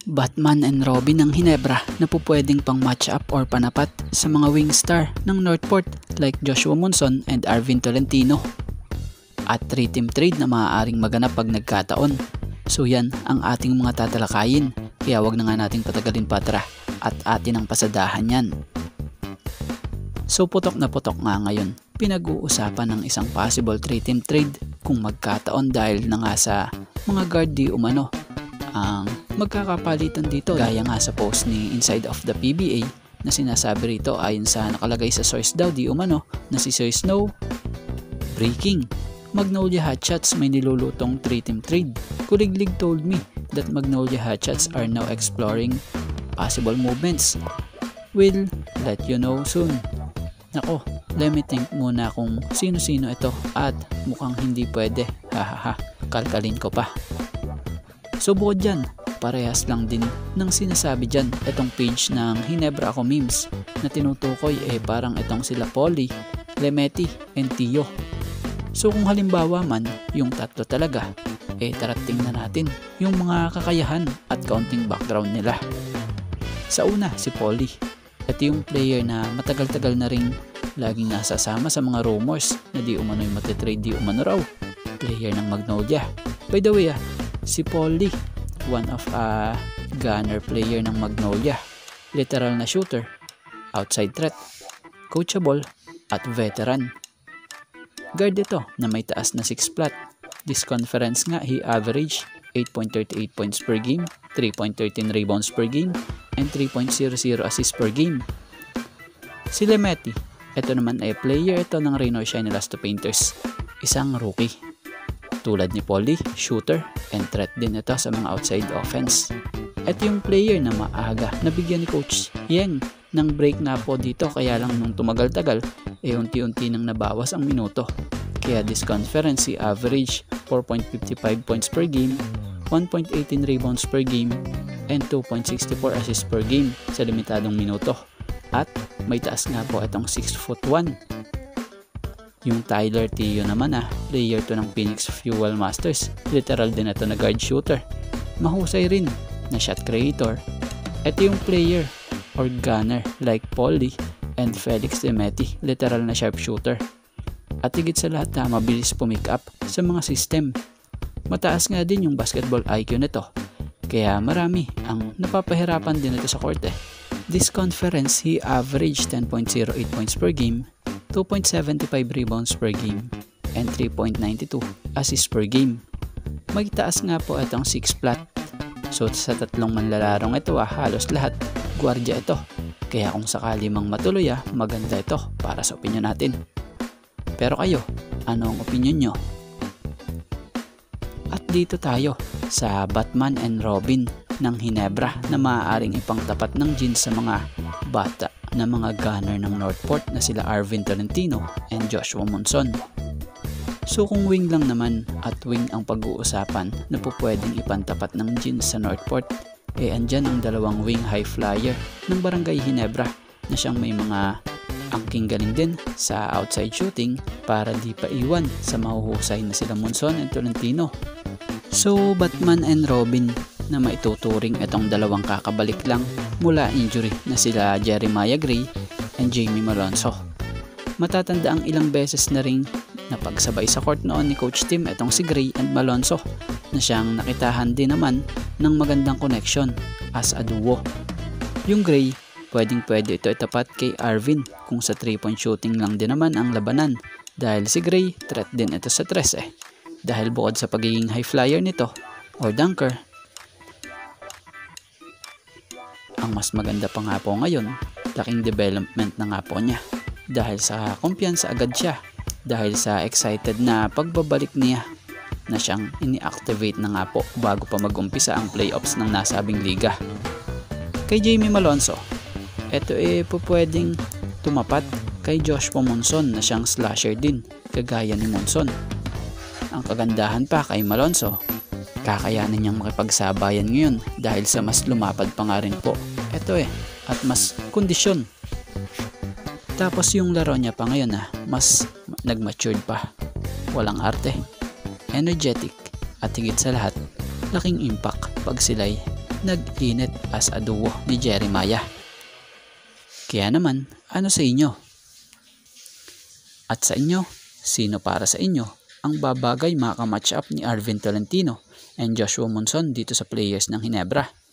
Batman and Robin ng Hinebra na pupwedeng pang match up or panapat sa mga wing star ng Northport like Joshua Monson and Arvin Tolentino. At 3-team trade na maaaring maganap pag nagkataon. So yan ang ating mga tatalakayin, kaya wag na nga nating patagalin pa, tara at atin ang pasadahan yan. So putok na putok nga ngayon, pinag-uusapan ng isang possible 3-team trade kung magkataon dahil na nga sa mga guard di umano ang magkakapalitan dito, gaya nga sa post ni Inside of the PBA na sinasabi rito ayon sa nakalagay sa source daw di umano na si Sir Snow. Breaking: Magnolia Hotshots may nilulutong 3-team trade. Kuliglig told me that Magnolia Hotshots are now exploring possible movements. We'll let you know soon. Nako, let me think muna kung sino-sino ito at mukhang hindi pwede. Hahaha, kalkalin ko pa. So bukod dyan, parehas lang din ng sinasabi dyan itong page ng Hinebra Ako Memes na tinutukoy parang itong sila Polly, Lemeti, and Tio. So kung halimbawa man yung tatlo talaga, tara tingnan natin yung mga kakayahan at counting background nila. Sa una, si Polly. Ito yung player na matagal-tagal na ring laging nasasama sa mga rumors na di umano'y matitrade di umano raw. Player ng Magnolia. By the way si Polly, one of a gunner player ng Magnolia. Literal na shooter, outside threat, coachable, at veteran. Guard ito na may taas na 6 flat. This conference nga, he averaged 8.38 points per game, 3.13 rebounds per game, and 3.00 assists per game. Si Lemeti, ito naman ay player ito ng Rain or Shine Elasto Painters, isang rookie. Tulad ni Polly, shooter, and threat din ito sa mga outside offense. Ito yung player na maaga nabigyan ni Coach Yeng ng break na po dito, kaya lang nung tumagal-tagal, unti-unti nang nabawas ang minuto. Kaya this conference, he average 4.55 points per game, 1.18 rebounds per game, and 2.64 assists per game sa limitadong minuto. At may taas nga po itong 6'1". Yung Tyler Tio naman player to ng Phoenix Fuel Masters. Literal din ito na guard shooter. Mahusay rin na shot creator. Ito yung player or gunner like Polly and Felix Lemeti. Literal na sharpshooter. At higit sa lahat mabilis pumick up sa mga system. Mataas nga din yung basketball IQ nito. Kaya marami ang napapahirapan din ito sa court. This conference, he averaged 10.08 points per game, 2.75 rebounds per game, and 3.92 assists per game. May taas nga po itong 6 flat. So sa tatlong manlalarong ito halos lahat gwardiya ito. Kaya kung sakali mang matuloy maganda ito para sa opinion natin. Pero kayo, ano ang opinion nyo? At dito tayo sa Batman and Robin ng Hinebra na maaaring ipangtapat ng jeans sa mga bata na mga gunner ng Northport na sila Arvin Tolentino and Joshua Monson. So kung wing lang naman at wing ang pag-uusapan na pwedeng ipantapat ng jeans sa Northport, andyan ang dalawang wing high flyer ng Barangay Hinebra na siyang may mga angking galing din sa outside shooting para di pa iwan sa mahuhusay na sila Monson and Tolentino. So Batman and Robin na maituturing itong dalawang kakabalik lang mula injury na sila Jeremiah Gray and Jamie Malonzo. Matatanda ang ilang beses na ring napagsabay sa court noon ni Coach Tim itong si Gray and Malonzo na siyang nakitahan din naman ng magandang connection as a duo. Yung Gray, pwede ito itapat kay Arvin kung sa 3-point shooting lang din naman ang labanan dahil si Gray threat din ito sa tres dahil bukod sa pagiging high flyer nito or dunker, ang mas maganda pa nga po ngayon, laking development na nga po niya dahil sa kumpiyansa agad siya, dahil sa excited na pagbabalik niya na siyang ini-activate na nga po bago pa mag-umpisa ang playoffs ng nasabing liga. Kay Jamie Malonzo, ito pwedeng tumapat kay Joshua Monson na siyang slasher din kagaya ni Monson. Ang kagandahan pa kay Malonzo, kakayanan niyang makipagsabayan ngayon dahil sa mas lumapad pa nga rin po ito at mas kondisyon. Tapos yung laro niya pa ngayon mas nag-matured pa, walang arte, energetic, at higit sa lahat laking impact pag sila'y nag-init as a duo ni Jeremiah. Kaya naman, ano sa inyo? At sa inyo, sino para sa inyo ang babagay maka-match up ni Arvin Tolentino and Joshua Monson dito sa Players ng Ginebra?